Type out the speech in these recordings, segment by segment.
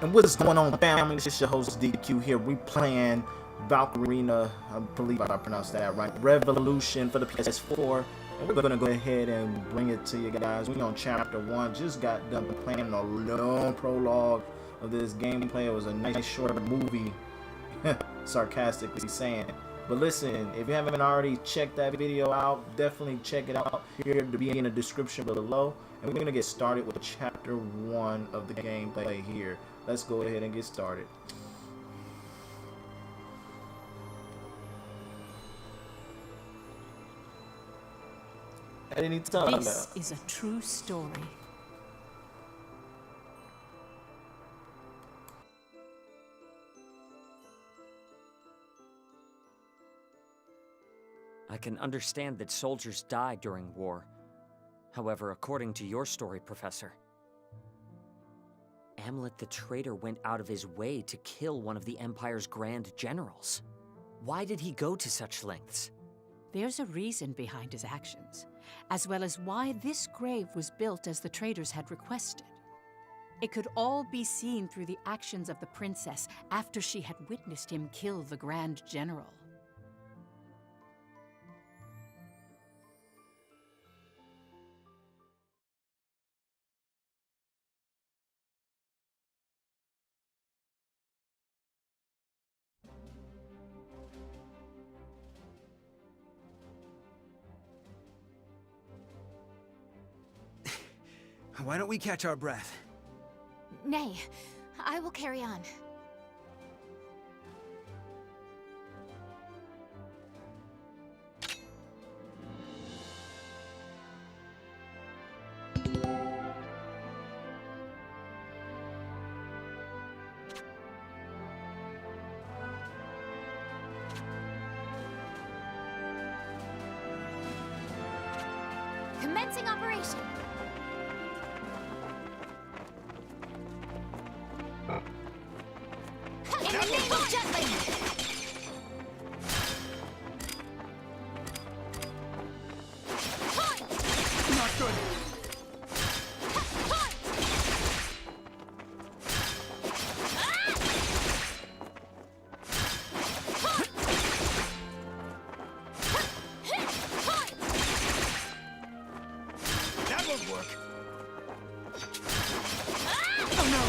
And what is going on, family? This is your host DQ here. We playing Valkyria, I believe I pronounced that right. Revolution for the PS4. And we're gonna go ahead and bring it to you guys. We on chapter 1. Just got done playing a long prologue of this gameplay. It was a nice short movie, sarcastically saying. But listen, if you haven't already checked that video out, definitely check it out here to be in the description below. And we're gonna get started with chapter 1 of the gameplay here. Let's go ahead and get started. At any time. This is a true story. I can understand that soldiers die during war. However, according to your story, Professor, Amlet the traitor went out of his way to kill one of the Empire's grand generals. Why did he go to such lengths? There's a reason behind his actions, as well as why this grave was built as the traders had requested. It could all be seen through the actions of the princess after she had witnessed him kill the grand general. Why don't we catch our breath? Nay, I will carry on. Commencing operation. In the name of Jetling! Not good. That won't work. Oh no!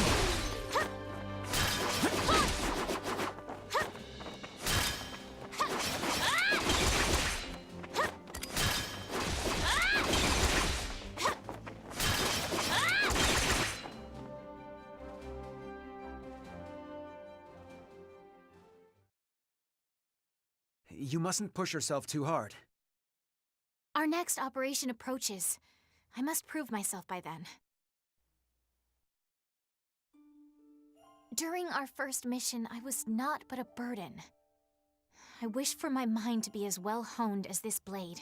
You mustn't push yourself too hard. Our next operation approaches. I must prove myself by then. During our first mission, I was naught but a burden. I wish for my mind to be as well honed as this blade.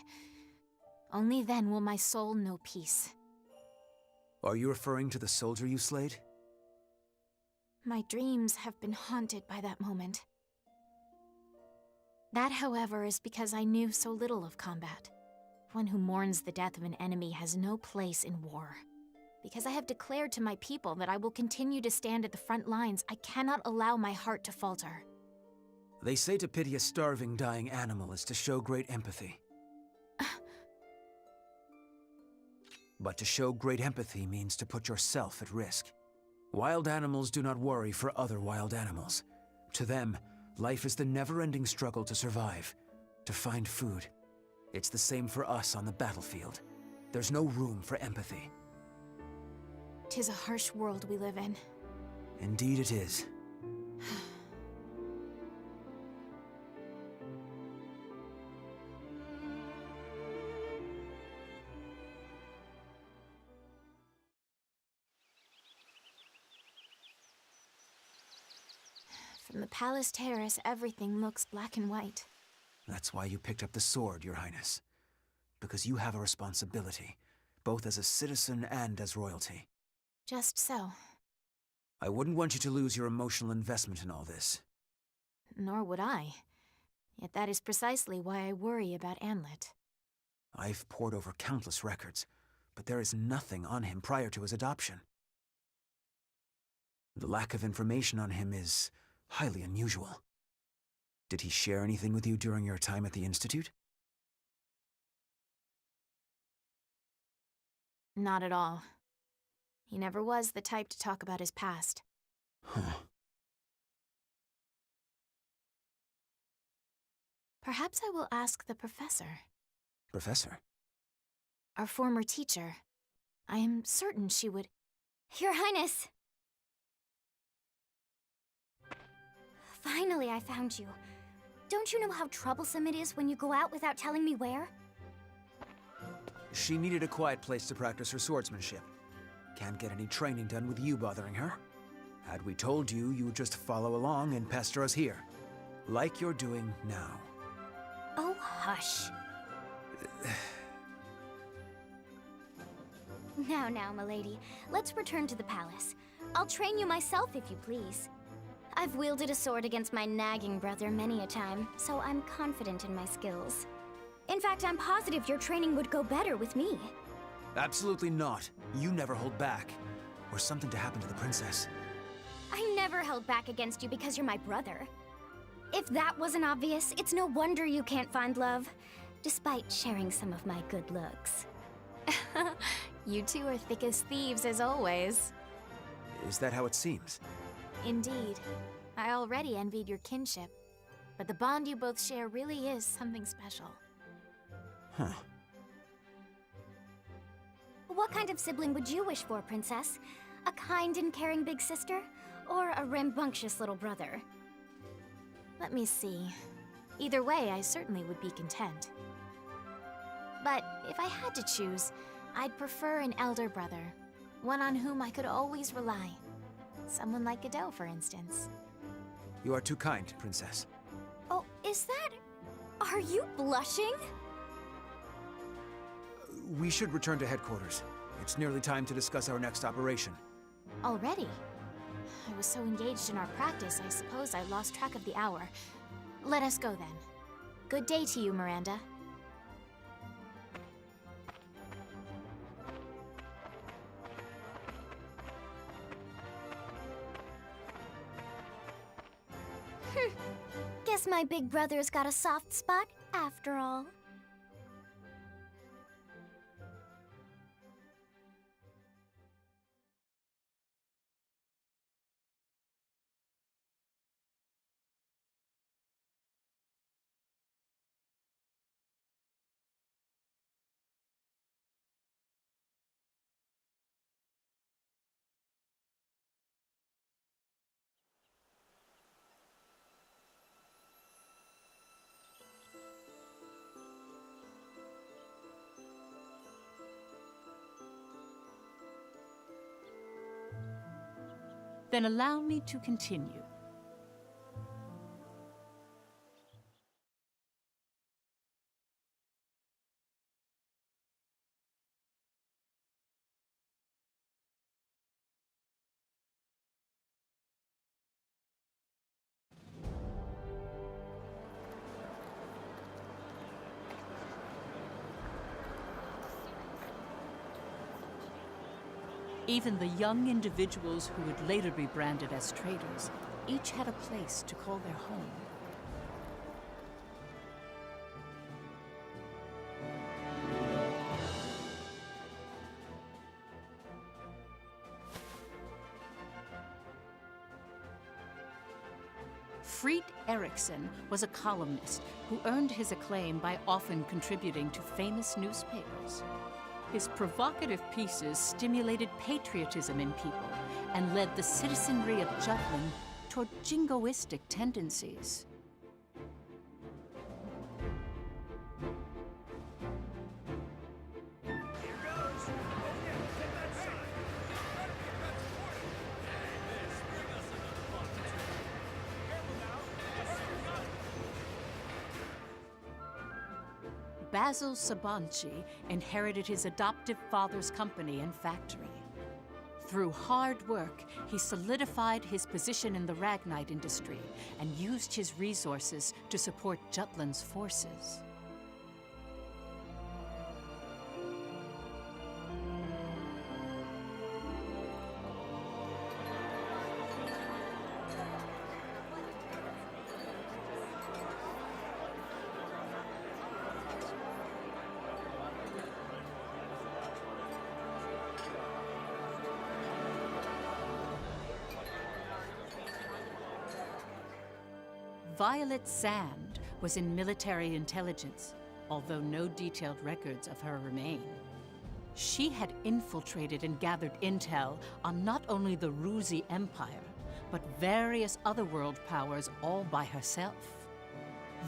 Only then will my soul know peace. Are you referring to the soldier you slayed? My dreams have been haunted by that moment. That, however, is because I knew so little of combat. One who mourns the death of an enemy has no place in war. Because I have declared to my people that I will continue to stand at the front lines, I cannot allow my heart to falter. They say to pity a starving, dying animal is to show great empathy. But to show great empathy means to put yourself at risk. Wild animals do not worry for other wild animals. To them, life is the never-ending struggle to survive, to find food. It's the same for us on the battlefield. There's no room for empathy. 'Tis a harsh world we live in. Indeed it is. From the palace terrace, everything looks black and white. That's why you picked up the sword, Your Highness. Because you have a responsibility, both as a citizen and as royalty. Just so. I wouldn't want you to lose your emotional investment in all this. Nor would I. Yet that is precisely why I worry about Amlet. I've pored over countless records, but there is nothing on him prior to his adoption. The lack of information on him is highly unusual. Did he share anything with you during your time at the Institute? Not at all. He never was the type to talk about his past. Huh. Perhaps I will ask the professor. Professor? Our former teacher. I am certain she would... Your Highness! Finally, I found you. Don't you know how troublesome it is when you go out without telling me where? She needed a quiet place to practice her swordsmanship. Can't get any training done with you bothering her. Had we told you, you would just follow along and pester us here. Like you're doing now. Oh, hush. Now, milady. Let's return to the palace. I'll train you myself if you please. I've wielded a sword against my nagging brother many a time, so I'm confident in my skills. In fact, I'm positive your training would go better with me. Absolutely not. You never hold back. Or something to happen to the princess. I never held back against you because you're my brother. If that wasn't obvious, it's no wonder you can't find love, despite sharing some of my good looks. You two are thick as thieves, as always. Is that how it seems? Indeed. I already envied your kinship. But the bond you both share really is something special. Huh. What kind of sibling would you wish for, Princess? A kind and caring big sister? Or a rambunctious little brother? Let me see. Either way, I certainly would be content. But if I had to choose, I'd prefer an elder brother. One on whom I could always rely. Someone like Godot, for instance. You are too kind, Princess. Oh, is that... Are you blushing? We should return to headquarters. It's nearly time to discuss our next operation. Already? I was so engaged in our practice, I suppose I lost track of the hour. Let us go then. Good day to you, Miranda. Guess my big brother's got a soft spot after all. Then allow me to continue. Even the young individuals who would later be branded as traitors, each had a place to call their home. Fried Eriksson was a columnist who earned his acclaim by often contributing to famous newspapers. His provocative pieces stimulated patriotism in people and led the citizenry of Jutland toward jingoistic tendencies. Basil Sabanci inherited his adoptive father's company and factory. Through hard work, he solidified his position in the Ragnite industry and used his resources to support Jutland's forces. Violet Sand was in military intelligence, although no detailed records of her remain. She had infiltrated and gathered intel on not only the Ruzi Empire, but various other world powers all by herself.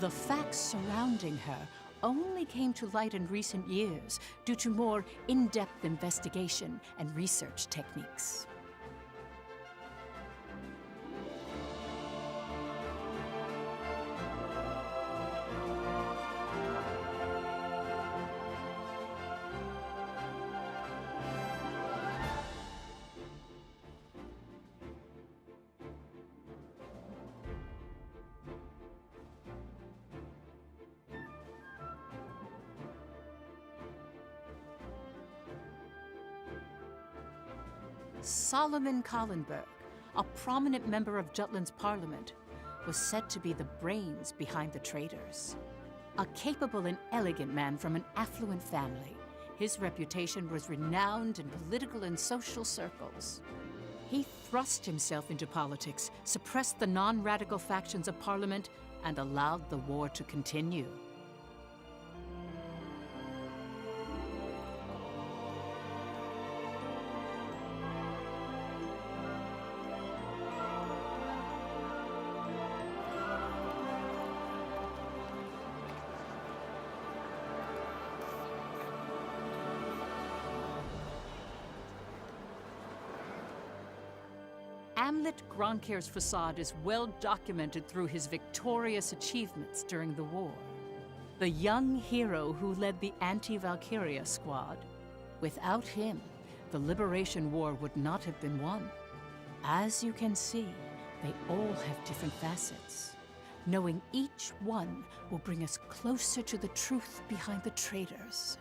The facts surrounding her only came to light in recent years due to more in-depth investigation and research techniques. Solomon Kallenberg, a prominent member of Jutland's parliament, was said to be the brains behind the traitors. A capable and elegant man from an affluent family, his reputation was renowned in political and social circles. He thrust himself into politics, suppressed the non-radical factions of parliament, and allowed the war to continue. Amlet Gronkir's facade is well documented through his victorious achievements during the war. The young hero who led the anti-Valkyria squad. Without him, the Liberation War would not have been won. As you can see, they all have different facets. Knowing each one will bring us closer to the truth behind the traitors.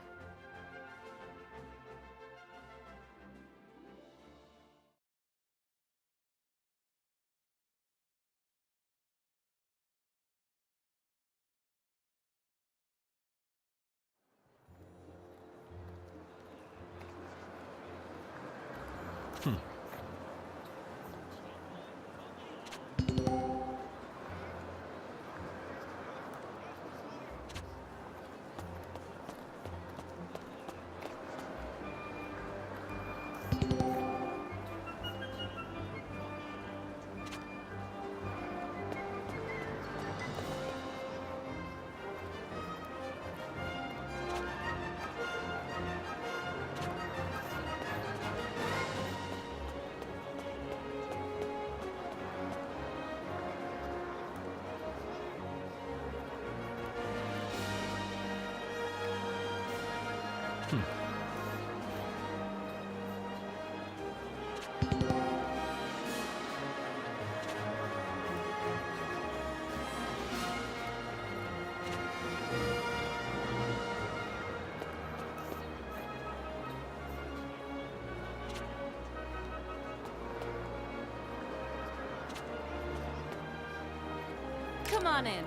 Come on in.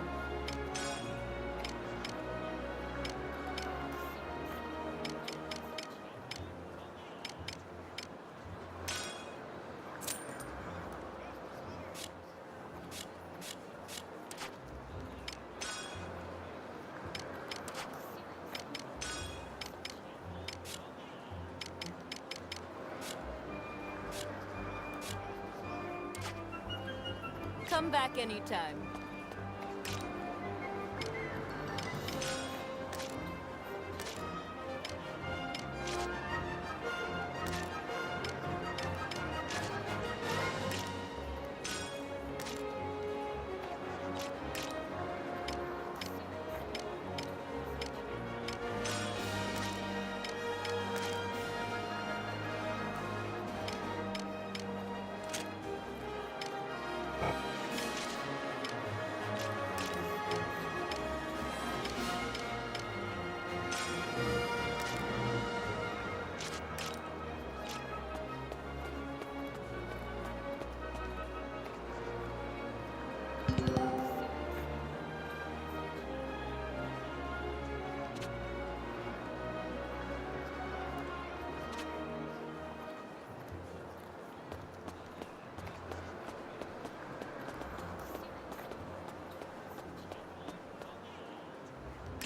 Come back anytime.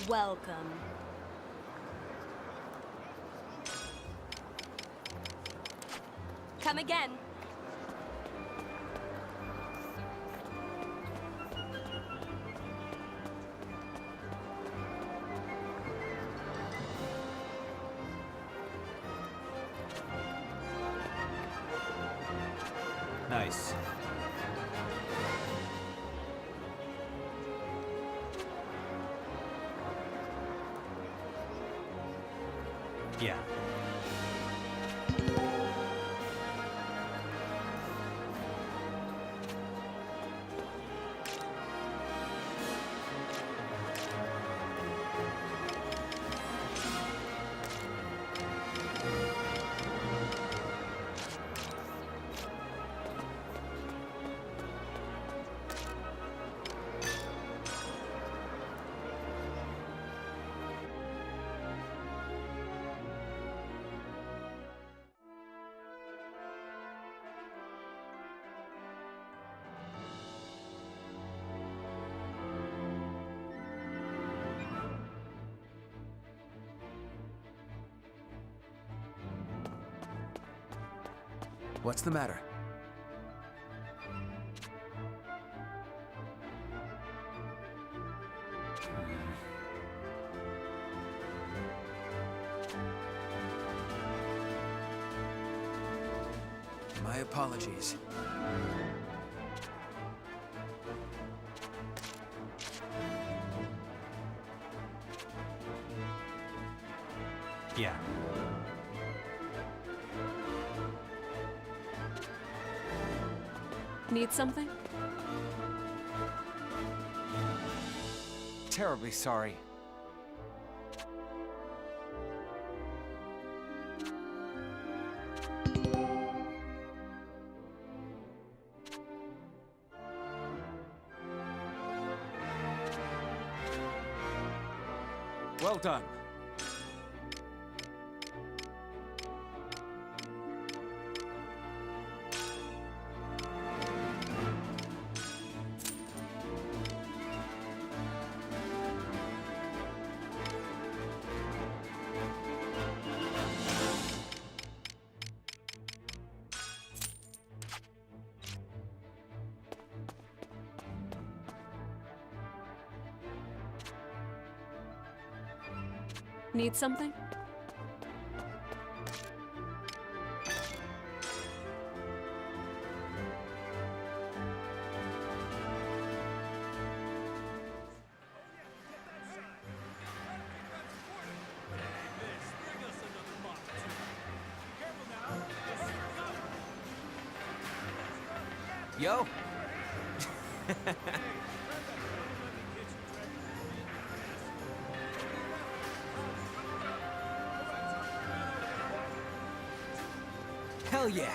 Welcome. Come again. Nice. Yeah. What's the matter? My apologies. Yeah. Need something? Terribly sorry. Well done. Need something? Yo! Hell yeah!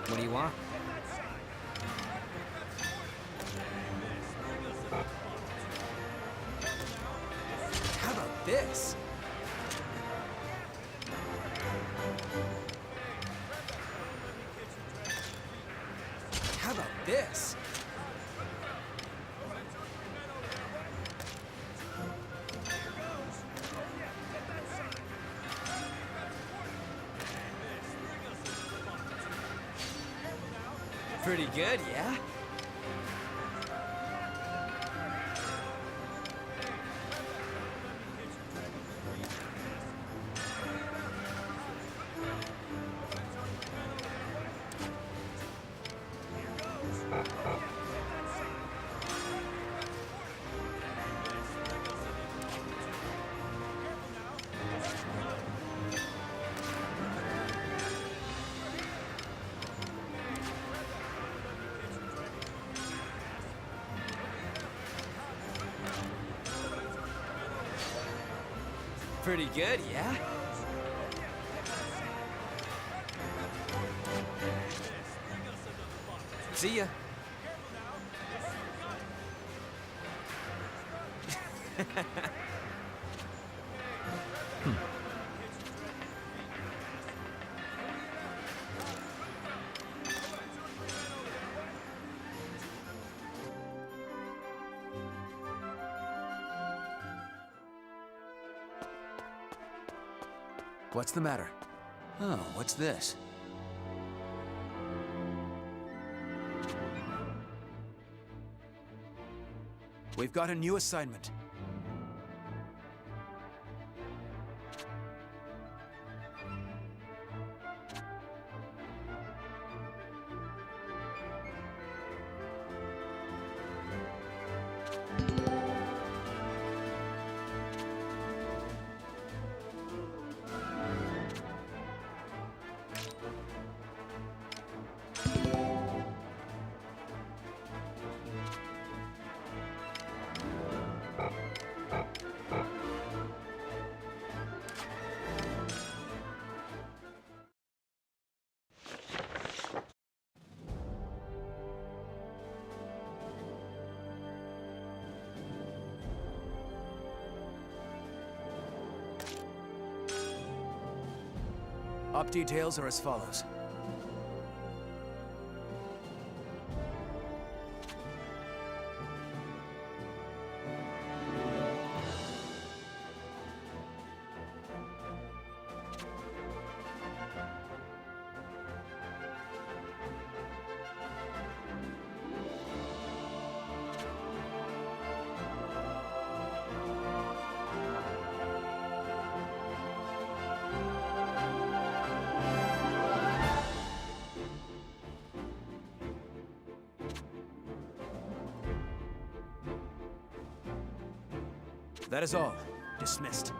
What do you want? How about this? How about this? Pretty good, yeah? Pretty good, yeah? See ya. What's the matter? Oh, what's this? We've got a new assignment. Op details are as follows. That is all. Dismissed.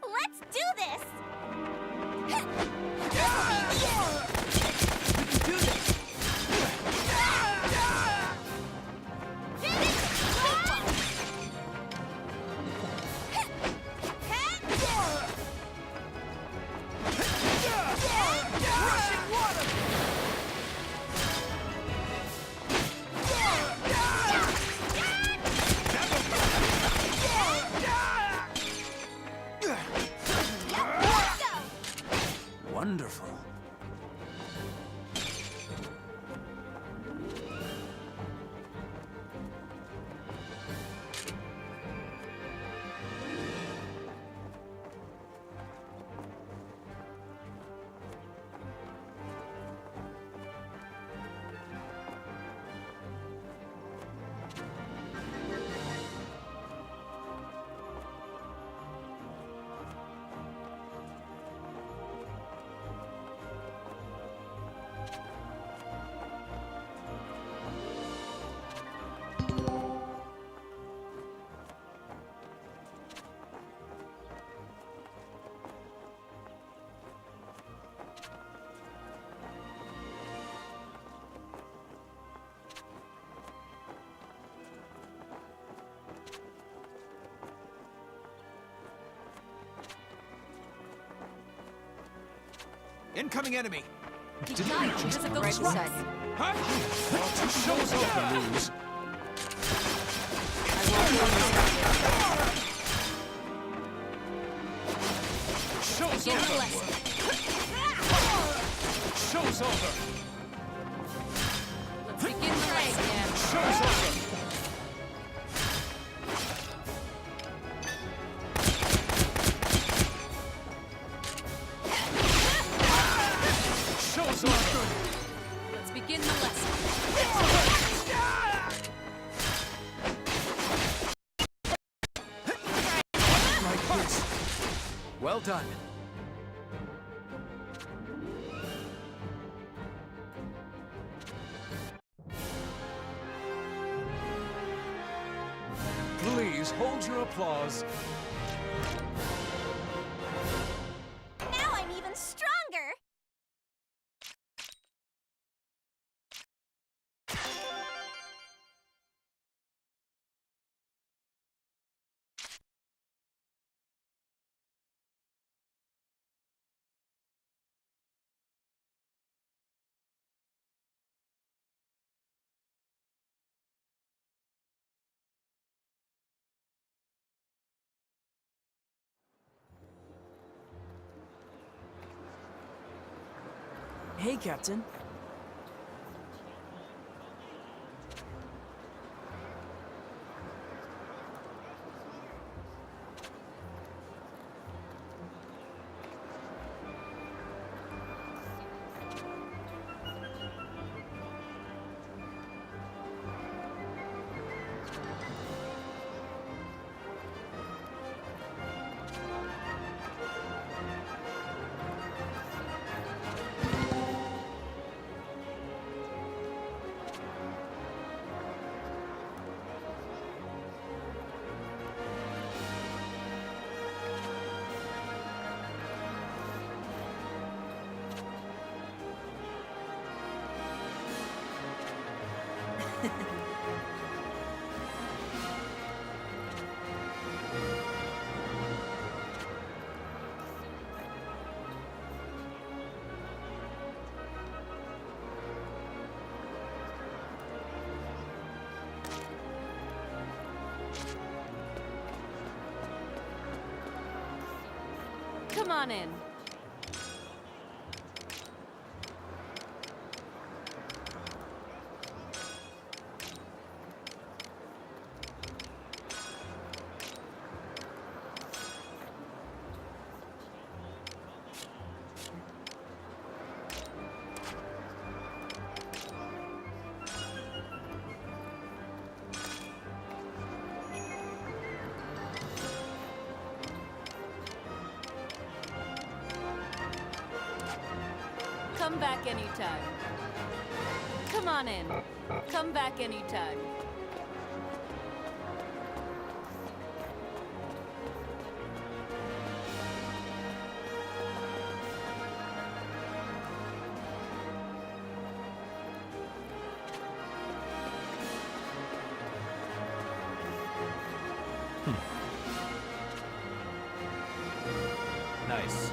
Let's do this! Wonderful. Incoming enemy! He died because of the right side. Show's over, Luz. Show's over! Show's over! Let's begin the lesson. Show's over! Show's over! Let's begin the lesson. Like this. Well done. Please hold your applause. Now I'm even stronger! Hey, Captain. Come on in. Come back anytime. Come on in. Come back anytime. Nice.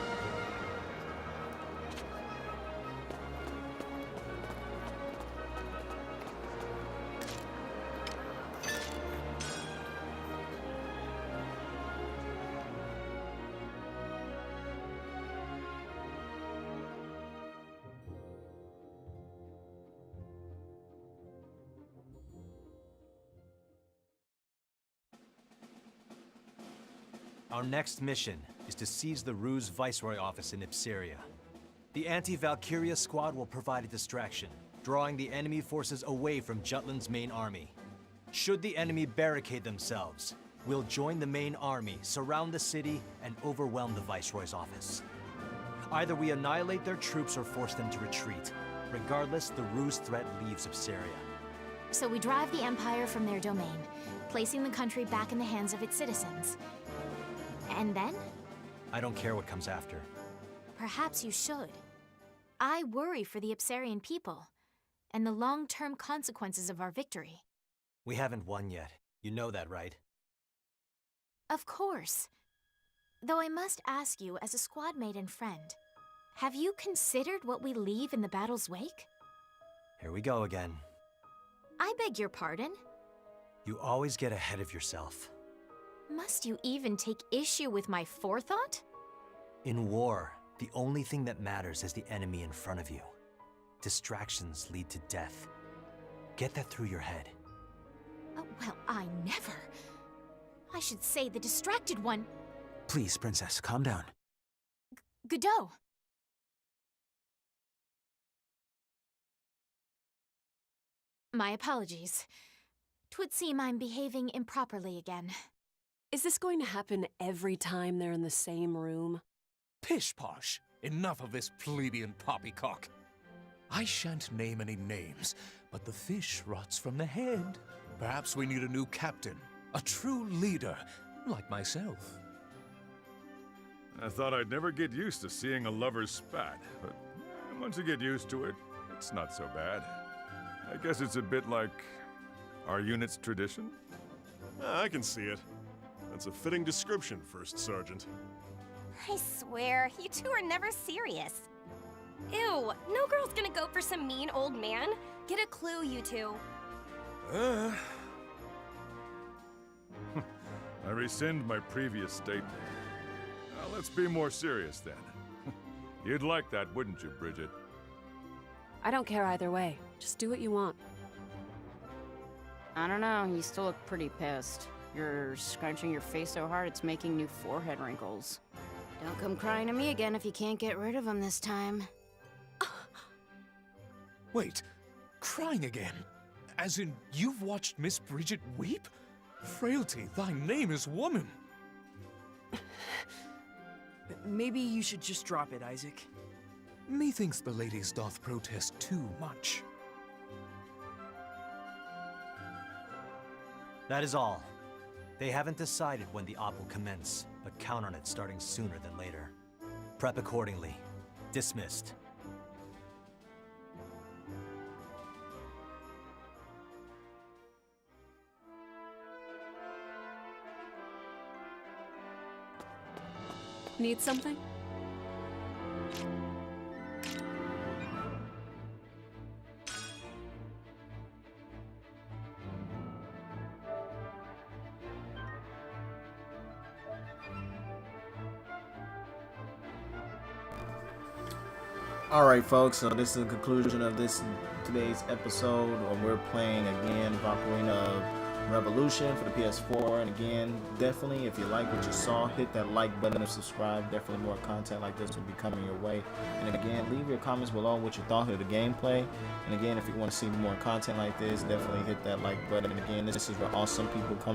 Our next mission is to seize the Ruse Viceroy office in Ipseria. The anti-Valkyria squad will provide a distraction, drawing the enemy forces away from Jutland's main army. Should the enemy barricade themselves, we'll join the main army, surround the city, and overwhelm the Viceroy's office. Either we annihilate their troops or force them to retreat. Regardless, the Ruse threat leaves Ipseria. So we drive the Empire from their domain, placing the country back in the hands of its citizens. And then? I don't care what comes after. Perhaps you should. I worry for the Ipsarian people, and the long-term consequences of our victory. We haven't won yet. You know that, right? Of course. Though I must ask you as a squad mate and friend, Have you considered what we leave in the battle's wake? Here we go again. I beg your pardon? You always get ahead of yourself. Must you even take issue with my forethought? In war, the only thing that matters is the enemy in front of you. Distractions lead to death. Get that through your head. Oh, well, I never. I should say the distracted one. Please, Princess, calm down. Godot. My apologies. 'Twould seem I'm behaving improperly again. Is this going to happen every time they're in the same room? Pish-posh! Enough of this plebeian poppycock. I shan't name any names, but the fish rots from the head. Perhaps we need a new captain, a true leader, like myself. I thought I'd never get used to seeing a lover's spat, but once you get used to it, it's not so bad. I guess it's a bit like our unit's tradition? I can see it. That's a fitting description, First Sergeant. I swear, you two are never serious. Ew, no girl's gonna go for some mean old man. Get a clue, you two. I rescind my previous statement. Now, let's be more serious then. You'd like that, wouldn't you, Bridget? I don't care either way. Just do what you want. I don't know, you still look pretty pissed. You're scrunching your face so hard it's making new forehead wrinkles. Don't come crying to me again if you can't get rid of them this time. Wait, crying again? As in, you've watched Miss Bridget weep? Frailty, thy name is woman. Maybe you should just drop it, Isaac. Methinks the ladies doth protest too much. That is all. They haven't decided when the op will commence, but count on it starting sooner than later. Prep accordingly. Dismissed. Need something? Alright folks, so this is the conclusion of today's episode where we're playing again Valkyria Revolution for the PS4. And again, definitely if you like what you saw, hit that like button and subscribe. Definitely more content like this will be coming your way. And again, leave your comments below what you thought of the gameplay. And again, if you want to see more content like this, definitely hit that like button. And again, this is where awesome people come